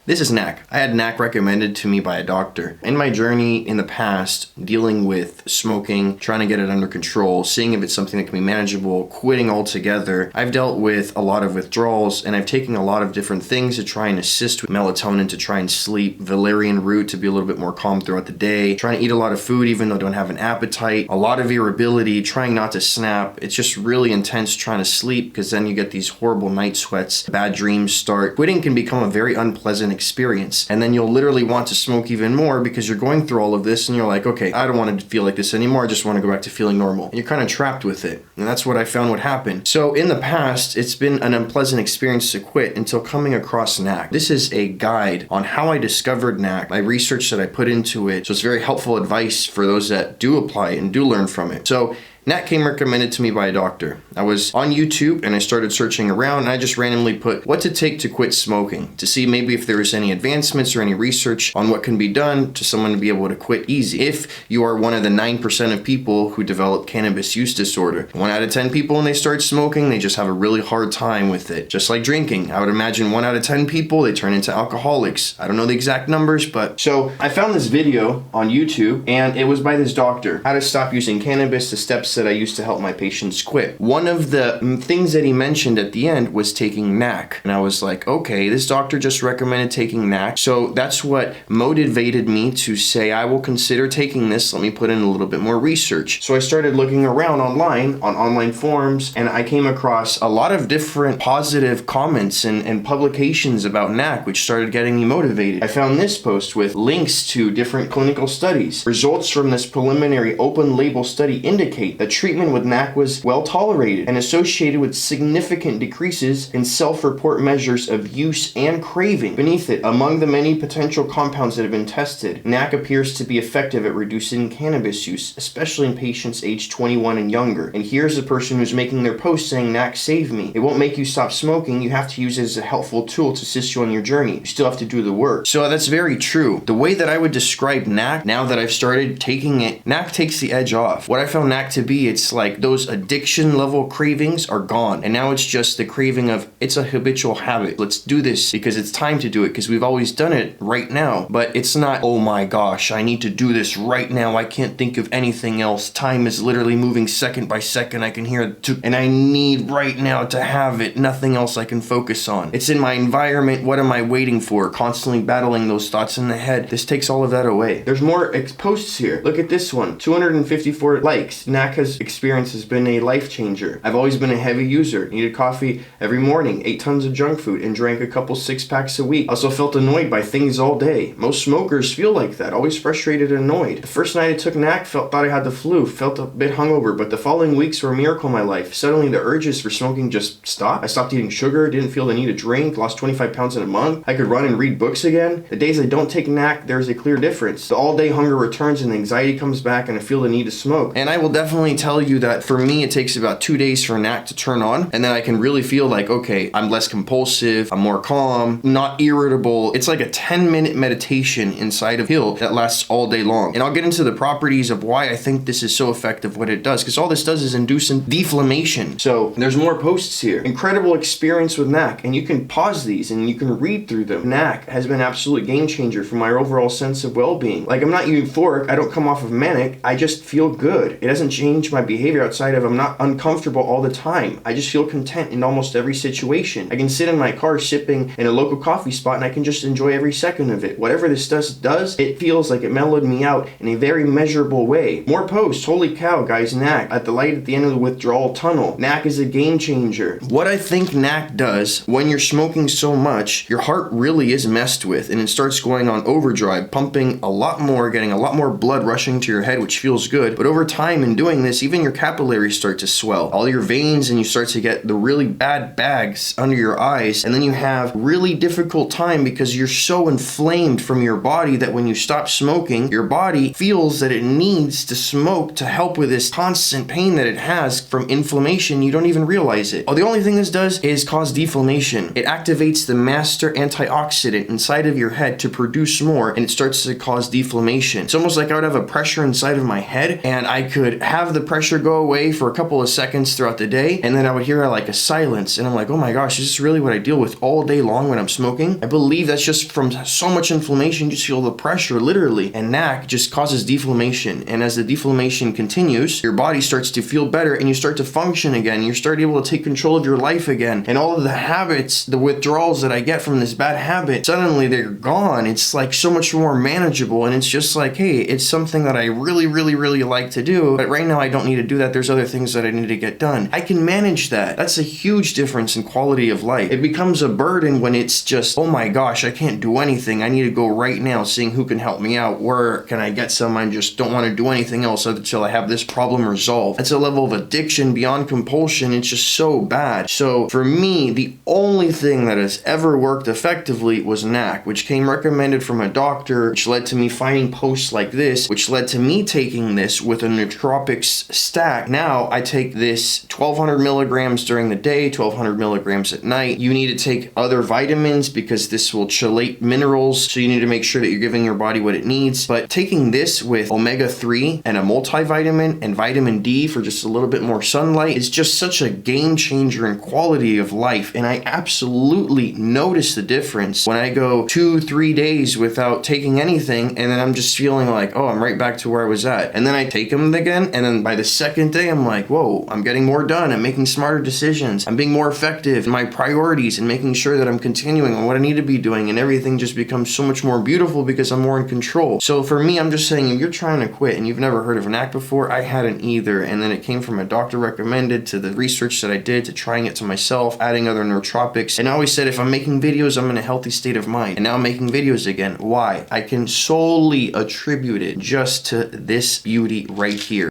This is NAC. I had NAC recommended to me by a doctor. In my journey in the past, dealing with smoking, trying to get it under control, seeing if it's something that can be manageable, quitting altogether, I've dealt with a lot of withdrawals, and I've taken a lot of different things to try and assist with melatonin to try and sleep, valerian root to be a little bit more calm throughout the day, trying to eat a lot of food even though I don't have an appetite, a lot of irritability, trying not to snap. It's just really intense trying to sleep because then you get these horrible night sweats, bad dreams start. Quitting can become a very unpleasant experience, and then you'll literally want to smoke even more because you're going through all of this and you're like, okay, I don't want to feel like this anymore, I just want to go back to feeling normal. And you're kind of trapped with it, and that's what I found would happen. So in the past, it's been an unpleasant experience to quit until coming across NAC. This is a guide on how I discovered NAC, my research that I put into it, so it's very helpful advice for those that do apply it and do learn from it. So NAC came recommended to me by a doctor. I was on YouTube and I started searching around, and I just randomly put what to take to quit smoking to see maybe if there was any advancements or any research on what can be done to someone to be able to quit easy. If you are one of the 9% of people who develop cannabis use disorder, 1 out of 10 people when they start smoking, they just have a really hard time with it. Just like drinking, I would imagine 1 out of 10 people, they turn into alcoholics. I don't know the exact numbers, but so I found this video on YouTube, and it was by this doctor, how to stop using cannabis, the steps that I used to help my patients quit. One of the things that he mentioned at the end was taking NAC. And I was like, okay, this doctor just recommended taking NAC. So that's what motivated me to say, I will consider taking this. Let me put in a little bit more research. So I started looking around online, on online forums, and I came across a lot of different positive comments and publications about NAC, which started getting me motivated. I found this post with links to different clinical studies. Results from this preliminary open label study indicate that treatment with NAC was well tolerated and associated with significant decreases in self-report measures of use and craving. Beneath it, among the many potential compounds that have been tested, NAC appears to be effective at reducing cannabis use, especially in patients aged 21 and younger. And here's the person who's making their post saying, NAC saved me. It won't make you stop smoking. You have to use it as a helpful tool to assist you on your journey. You still have to do the work. So that's very true. The way that I would describe NAC, now that I've started taking it, NAC takes the edge off. What I found NAC to be, it's like those addiction level cravings are gone, and now it's just the craving of, it's a habitual habit. Let's do this because it's time to do it because we've always done it right now. But it's not, oh my gosh, I need to do this right now, I can't think of anything else, time is literally moving second by second, I can hear it and I need right now to have it, nothing else I can focus on. It's in my environment, what am I waiting for? Constantly battling those thoughts in the head. This takes all of that away. There's more posts here. Look at this one, 254 likes. NAC experience has been a life changer. I've always been a heavy user, needed coffee every morning, ate tons of junk food, and drank a couple 6-packs a week. Also felt annoyed by things all day. Most smokers feel like that, always frustrated and annoyed. The first night I took NAC, thought I had the flu, felt a bit hungover, but the following weeks were a miracle in my life. Suddenly the urges for smoking just stopped. I stopped eating sugar, didn't feel the need to drink, lost 25 pounds in a month. I could run and read books again. The days I don't take NAC, there's a clear difference. The all-day hunger returns and the anxiety comes back and I feel the need to smoke. And I will definitely tell you that for me, it takes about 2 days for NAC to turn on, and then I can really feel like, okay, I'm less compulsive, I'm more calm, not irritable. It's like a 10-minute meditation inside of pill that lasts all day long. And I'll get into the properties of why I think this is so effective, what it does, because all this does is induce deflammation. So there's more posts here. Incredible experience with NAC, and you can pause these and you can read through them. NAC has been an absolute game changer for my overall sense of well-being. Like, I'm not euphoric, I don't come off of manic, I just feel good. It doesn't change my behavior outside of I'm not uncomfortable all the time. I just feel content in almost every situation. I can sit in my car sipping in a local coffee spot and I can just enjoy every second of it. Whatever this does, it feels like it mellowed me out in a very measurable way. More posts. Holy cow, guys, NAC at the light at the end of the withdrawal tunnel. NAC is a game changer. What I think NAC does when you're smoking so much, your heart really is messed with and it starts going on overdrive, pumping a lot more, getting a lot more blood rushing to your head, which feels good. But over time in doing this, even your capillaries start to swell, all your veins, and you start to get the really bad bags under your eyes, and then you have really difficult time because you're so inflamed from your body that when you stop smoking, your body feels that it needs to smoke to help with this constant pain that it has from inflammation. You don't even realize it. Oh, the only thing this does is cause deflammation. It activates the master antioxidant inside of your head to produce more, and it starts to cause deflammation. It's almost like I would have a pressure inside of my head, and I could have the the pressure go away for a couple of seconds throughout the day, and then I would hear like a silence, and I'm like, oh my gosh, is this really what I deal with all day long when I'm smoking? I believe that's just from so much inflammation. You just feel the pressure literally, and NAC just causes deflammation, and as the deflammation continues, your body starts to feel better and you start to function again. You start able to take control of your life again, and all of the habits, the withdrawals that I get from this bad habit, suddenly they're gone. It's like so much more manageable, and it's just like, hey, it's something that I really like to do, but right now I don't need to do that. There's other things that I need to get done. I can manage that. That's a huge difference in quality of life. It becomes a burden when it's just, oh my gosh, I can't do anything. I need to go right now, seeing who can help me out. Where can I get some? I just don't want to do anything else until I have this problem resolved. That's a level of addiction beyond compulsion. It's just so bad. So for me, the only thing that has ever worked effectively was NAC, which came recommended from a doctor, which led to me finding posts like this, which led to me taking this with a nootropics stack. Now I take this 1200 milligrams during the day, 1200 milligrams at night. You need to take other vitamins because this will chelate minerals, so you need to make sure that you're giving your body what it needs. But taking this with omega-3 and a multivitamin and vitamin D for just a little bit more sunlight is just such a game changer in quality of life. And I absolutely notice the difference when I go 2-3 days without taking anything, and then I'm just feeling like, oh, I'm right back to where I was at. And then I take them again, and then by the second day, I'm like, whoa, I'm getting more done. I'm making smarter decisions. I'm being more effective in my priorities and making sure that I'm continuing on what I need to be doing, and everything just becomes so much more beautiful because I'm more in control. So for me, I'm just saying, if you're trying to quit and you've never heard of NAC before, I hadn't either. And then it came from a doctor recommended, to the research that I did, to trying it to myself, adding other nootropics. And I always said, if I'm making videos, I'm in a healthy state of mind. And now I'm making videos again. Why? I can solely attribute it just to this beauty right here.